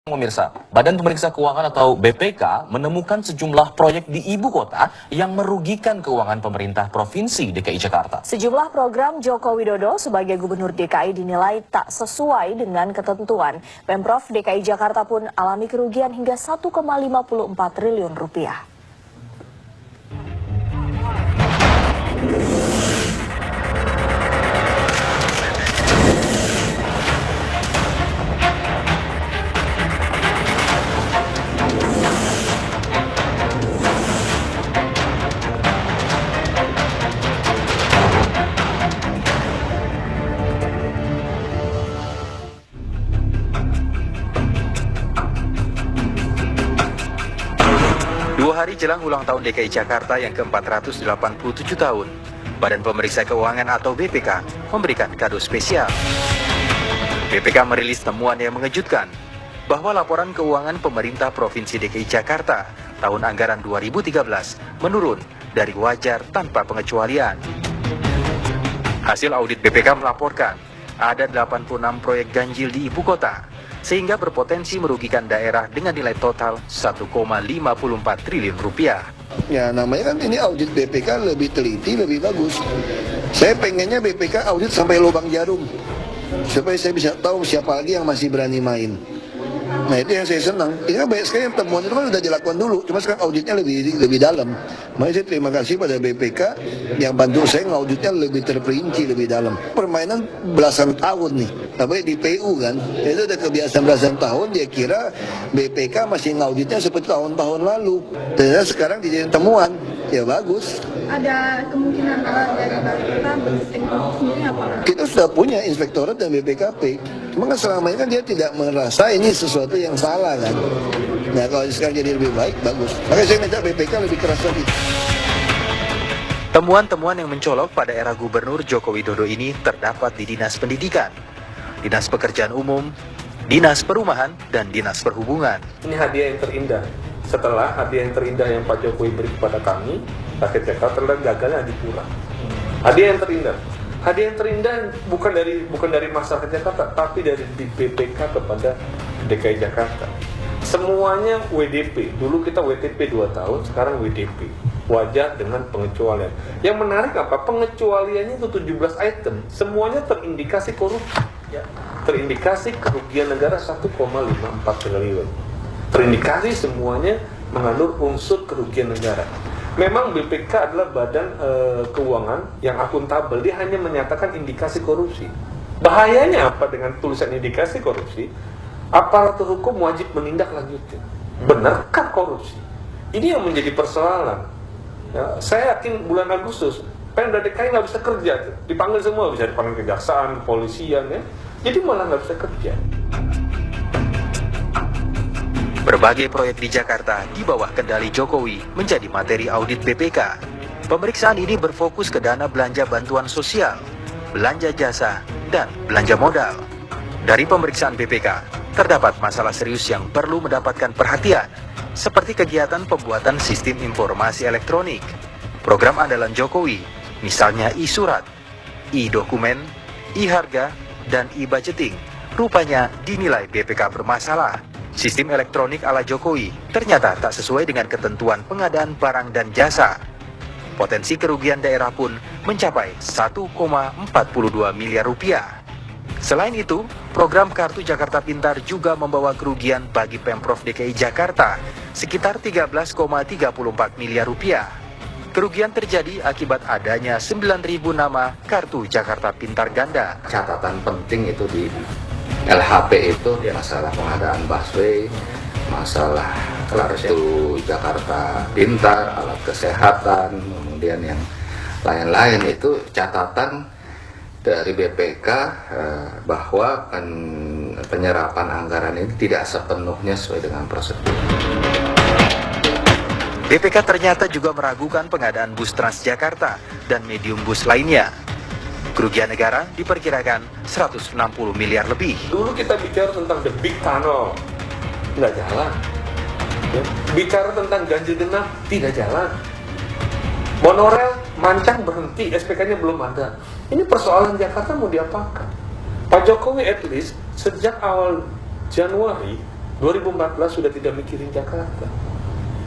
Pemirsa, Badan Pemeriksa Keuangan atau BPK menemukan sejumlah proyek di ibu kota yang merugikan keuangan pemerintah Provinsi DKI Jakarta. Sejumlah program Joko Widodo sebagai Gubernur DKI dinilai tak sesuai dengan ketentuan. Pemprov DKI Jakarta pun alami kerugian hingga 1,54 triliun rupiah. Dua hari jelang ulang tahun DKI Jakarta yang ke-487 tahun, Badan Pemeriksa Keuangan atau BPK memberikan kado spesial. BPK merilis temuan yang mengejutkan bahwa laporan keuangan pemerintah Provinsi DKI Jakarta tahun anggaran 2013 menurun dari wajar tanpa pengecualian. Hasil audit BPK melaporkan ada 86 proyek ganjil di ibu kota, sehingga berpotensi merugikan daerah dengan nilai total 1,54 triliun rupiah. Ya namanya kan ini audit BPK lebih teliti, lebih bagus. Saya pengennya BPK audit sampai lubang jarum, supaya saya bisa tahu siapa lagi yang masih berani main. Nah itu yang saya senang. Ini kan banyak sekali yang temuan itu kan sudah dilakukan dulu, cuma sekarang auditnya lebih dalam. Makanya saya terima kasih pada BPK yang bantu saya ngauditnya lebih terperinci, lebih dalam. Permainan belasan tahun nih, tapi di PU kan, itu udah kebiasaan belasan tahun, dia kira BPK masih ngauditnya seperti tahun-tahun lalu. Ternyata sekarang dijadiin temuan, ya bagus. Ada kemungkinan dari kita bentuk sendiri apa? Kita sudah punya inspektorat dan BPKP. Cuma kan selama ini kan dia tidak merasa ini sesuatu yang salah kan. Nah kalau sekarang jadi lebih baik, bagus. Makanya saya minta BPK lebih keras lagi. Temuan-temuan yang mencolok pada era Gubernur Joko Widodo ini terdapat di Dinas Pendidikan, Dinas Pekerjaan Umum, Dinas Perumahan, dan Dinas Perhubungan. Ini hadiah yang terindah. Setelah hadiah yang terindah yang Pak Jokowi beri kepada kami, rakyat Jakarta, dan gagalnya Adipura. Hadiah yang terindah. Hadiah yang terindah bukan dari masyarakat Jakarta, tapi dari BPK kepada DKI Jakarta. Semuanya WDP. Dulu kita WTP 2 tahun, sekarang WDP. Wajar dengan pengecualian. Yang menarik apa? Pengecualiannya itu 17 item. Semuanya terindikasi korupsi. Terindikasi kerugian negara 1,54 triliun. Terindikasi semuanya mengandung unsur kerugian negara. Memang BPK adalah badan keuangan yang akuntabel, dia hanya menyatakan indikasi korupsi. Bahayanya apa dengan tulisan indikasi korupsi? Aparatur hukum wajib menindaklanjuti. Benarkah korupsi? Ini yang menjadi persoalan. Ya, saya yakin bulan Agustus Pemda DKI nggak bisa kerja, dipanggil semua, bisa dipanggil kejaksaan, kepolisian, ya. Jadi malah nggak bisa kerja. Berbagai proyek di Jakarta di bawah kendali Jokowi menjadi materi audit BPK. Pemeriksaan ini berfokus ke dana belanja bantuan sosial, belanja jasa, dan belanja modal. Dari pemeriksaan BPK, terdapat masalah serius yang perlu mendapatkan perhatian, seperti kegiatan pembuatan sistem informasi elektronik, program andalan Jokowi, misalnya e-surat, e-dokumen, e-harga, dan e-budgeting, rupanya dinilai BPK bermasalah. Sistem elektronik ala Jokowi ternyata tak sesuai dengan ketentuan pengadaan barang dan jasa. Potensi kerugian daerah pun mencapai 1,42 miliar rupiah. Selain itu, program Kartu Jakarta Pintar juga membawa kerugian bagi Pemprov DKI Jakarta sekitar 13,34 miliar rupiah. Kerugian terjadi akibat adanya 9.000 nama Kartu Jakarta Pintar ganda. Catatan penting itu di LHP itu masalah pengadaan busway, masalah Kartu Jakarta Pintar, alat kesehatan, kemudian yang lain-lain itu catatan dari BPK bahwa penyerapan anggaran ini tidak sepenuhnya sesuai dengan prosedur. BPK ternyata juga meragukan pengadaan bus Transjakarta dan medium bus lainnya. Kerugian negara diperkirakan 160 miliar lebih. Dulu kita bicara tentang the big tunnel, nggak jalan. Ya. Bicara tentang ganjil genap, tidak jalan. Monorel mancang berhenti, SPK-nya belum ada. Ini persoalan Jakarta mau diapakan? Pak Jokowi at least sejak awal Januari 2014 sudah tidak mikirin Jakarta.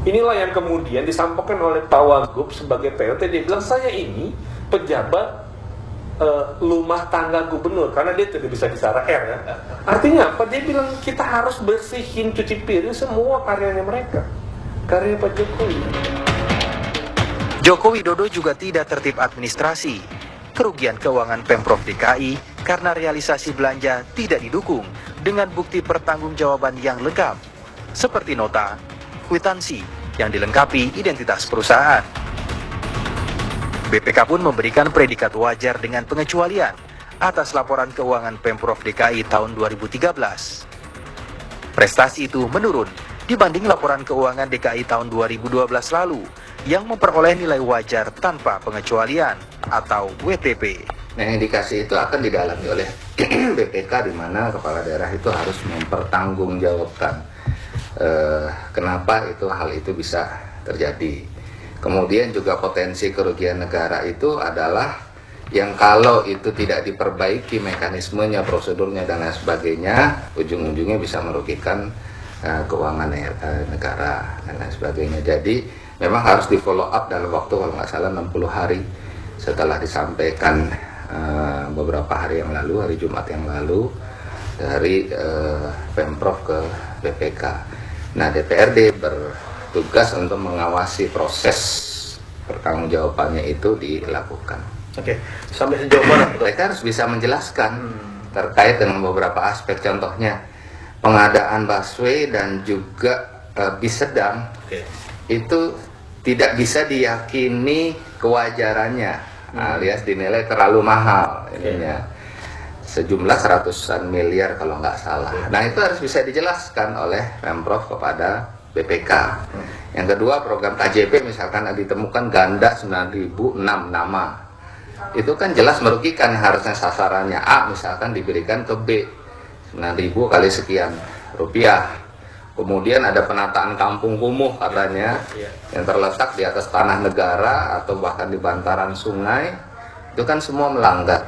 Inilah yang kemudian disampaikan oleh Pak Wagub sebagai PLT. Dia bilang, saya ini pejabat rumah tangga gubernur, karena dia tidak bisa bicara R ya. Artinya apa? Dia bilang kita harus bersihin, cuci piring semua karyanya mereka, karya Pak Jokowi. Joko Widodo juga tidak tertib administrasi. Kerugian keuangan Pemprov DKI karena realisasi belanja tidak didukung dengan bukti pertanggungjawaban yang lengkap, seperti nota, kwitansi yang dilengkapi identitas perusahaan. BPK pun memberikan predikat wajar dengan pengecualian atas laporan keuangan Pemprov DKI tahun 2013. Prestasi itu menurun dibanding laporan keuangan DKI tahun 2012 lalu yang memperoleh nilai wajar tanpa pengecualian atau WTP. Nah, indikasi itu akan didalami oleh BPK, di mana kepala daerah itu harus mempertanggungjawabkan kenapa hal itu bisa terjadi. Kemudian juga potensi kerugian negara itu adalah yang kalau itu tidak diperbaiki mekanismenya, prosedurnya dan lain sebagainya, ujung-ujungnya bisa merugikan keuangan negara dan lain sebagainya. Jadi memang harus di follow up dalam waktu kalau nggak salah 60 hari setelah disampaikan beberapa hari yang lalu, hari Jumat yang lalu, dari Pemprov ke BPK. Nah, DPRD bertugas untuk mengawasi proses pertanggungjawabannya itu dilakukan. Oke, sampai sejauh mana? Mereka harus bisa menjelaskan terkait dengan beberapa aspek, contohnya pengadaan busway dan juga bis sedang. Itu tidak bisa diyakini kewajarannya, alias dinilai terlalu mahal ininya, sejumlah ratusan miliar kalau nggak salah. Nah, itu harus bisa dijelaskan oleh Pemprov kepada BPK. Yang kedua, program KJP misalkan ditemukan ganda 9.006 nama, itu kan jelas merugikan. Harusnya sasarannya A misalkan diberikan ke B 9.000 kali sekian rupiah. Kemudian ada penataan kampung kumuh katanya yang terletak di atas tanah negara atau bahkan di bantaran sungai. Itu kan semua melanggar,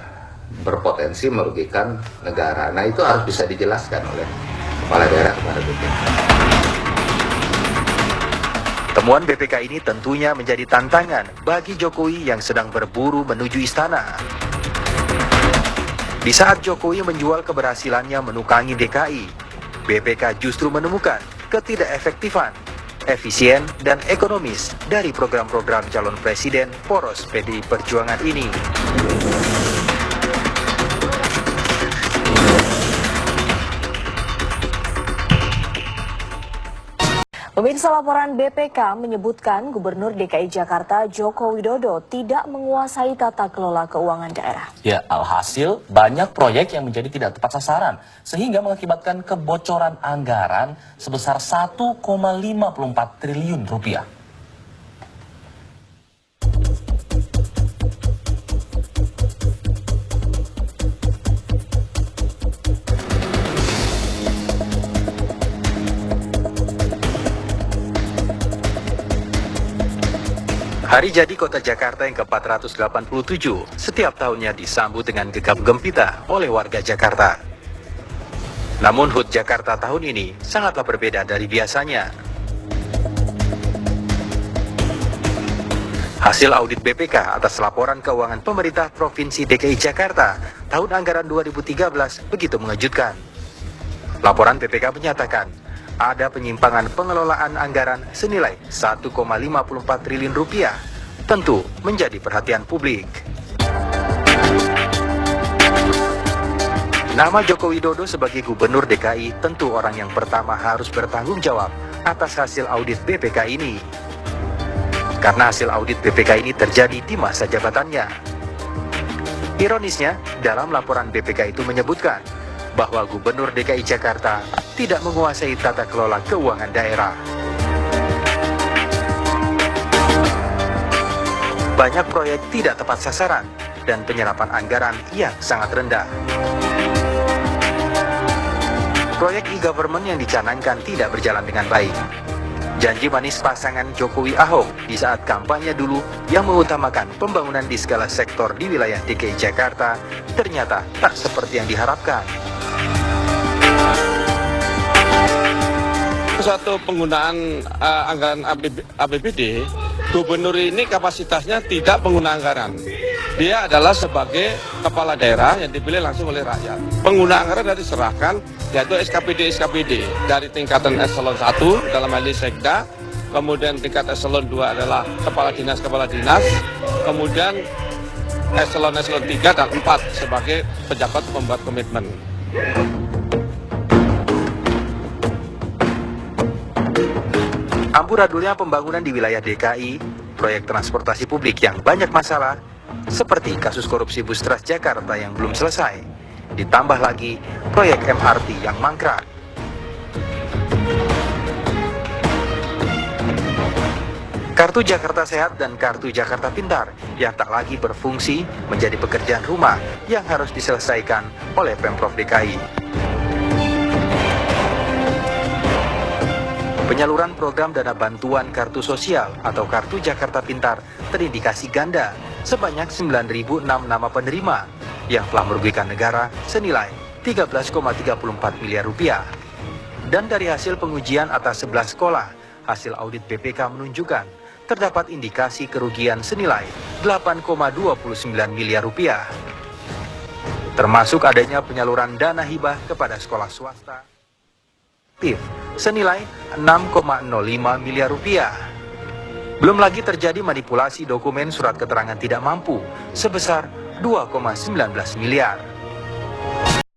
berpotensi merugikan negara. Nah, itu harus bisa dijelaskan oleh kepala daerah kepada BPK. Temuan BPK ini tentunya menjadi tantangan bagi Jokowi yang sedang berburu menuju istana. Di saat Jokowi menjual keberhasilannya menukangi DKI, BPK justru menemukan ketidakefektifan, efisien, dan ekonomis dari program-program calon presiden poros PDI Perjuangan ini. Pemirsa, laporan BPK menyebutkan Gubernur DKI Jakarta Joko Widodo tidak menguasai tata kelola keuangan daerah. Ya, alhasil banyak proyek yang menjadi tidak tepat sasaran sehingga mengakibatkan kebocoran anggaran sebesar 1,54 triliun rupiah. Hari jadi Kota Jakarta yang ke-487 setiap tahunnya disambut dengan gegap gempita oleh warga Jakarta. Namun HUT Jakarta tahun ini sangatlah berbeda dari biasanya. Hasil audit BPK atas laporan keuangan pemerintah Provinsi DKI Jakarta tahun anggaran 2013 begitu mengejutkan. Laporan BPK menyatakan ada penyimpangan pengelolaan anggaran senilai 1,54 triliun rupiah, tentu menjadi perhatian publik. Nama Joko Widodo sebagai Gubernur DKI tentu orang yang pertama harus bertanggung jawab atas hasil audit BPK ini. Karena hasil audit BPK ini terjadi di masa jabatannya. Ironisnya, dalam laporan BPK itu menyebutkan bahwa Gubernur DKI Jakarta tidak menguasai tata kelola keuangan daerah. Banyak proyek tidak tepat sasaran dan penyerapan anggaran yang sangat rendah. Proyek e-government yang dicanangkan tidak berjalan dengan baik. Janji manis pasangan Jokowi Ahok di saat kampanye dulu yang mengutamakan pembangunan di segala sektor di wilayah DKI Jakarta ternyata tak seperti yang diharapkan. suatu penggunaan anggaran APBD, gubernur ini kapasitasnya tidak pengguna anggaran. Dia adalah sebagai kepala daerah yang dipilih langsung oleh rakyat. Pengguna anggaran dari diserahkan yaitu SKPD dari tingkatan eselon 1 dalam hal ini Sekda, kemudian tingkat eselon 2 adalah kepala dinas, kemudian eselon 3 dan 4 sebagai pejabat pembuat komitmen. Amburadulnya pembangunan di wilayah DKI, proyek transportasi publik yang banyak masalah, seperti kasus korupsi bus Transjakarta yang belum selesai, ditambah lagi proyek MRT yang mangkrak. Kartu Jakarta Sehat dan Kartu Jakarta Pintar yang tak lagi berfungsi menjadi pekerjaan rumah yang harus diselesaikan oleh Pemprov DKI. Penyaluran program dana bantuan kartu sosial atau Kartu Jakarta Pintar terindikasi ganda sebanyak 9.006 nama penerima yang telah merugikan negara senilai 13,34 miliar rupiah. Dan dari hasil pengujian atas 11 sekolah, hasil audit BPK menunjukkan terdapat indikasi kerugian senilai 8,29 miliar rupiah. Termasuk adanya penyaluran dana hibah kepada sekolah swasta senilai 6,05 miliar rupiah. Belum lagi terjadi manipulasi dokumen surat keterangan tidak mampu sebesar 2,19 miliar.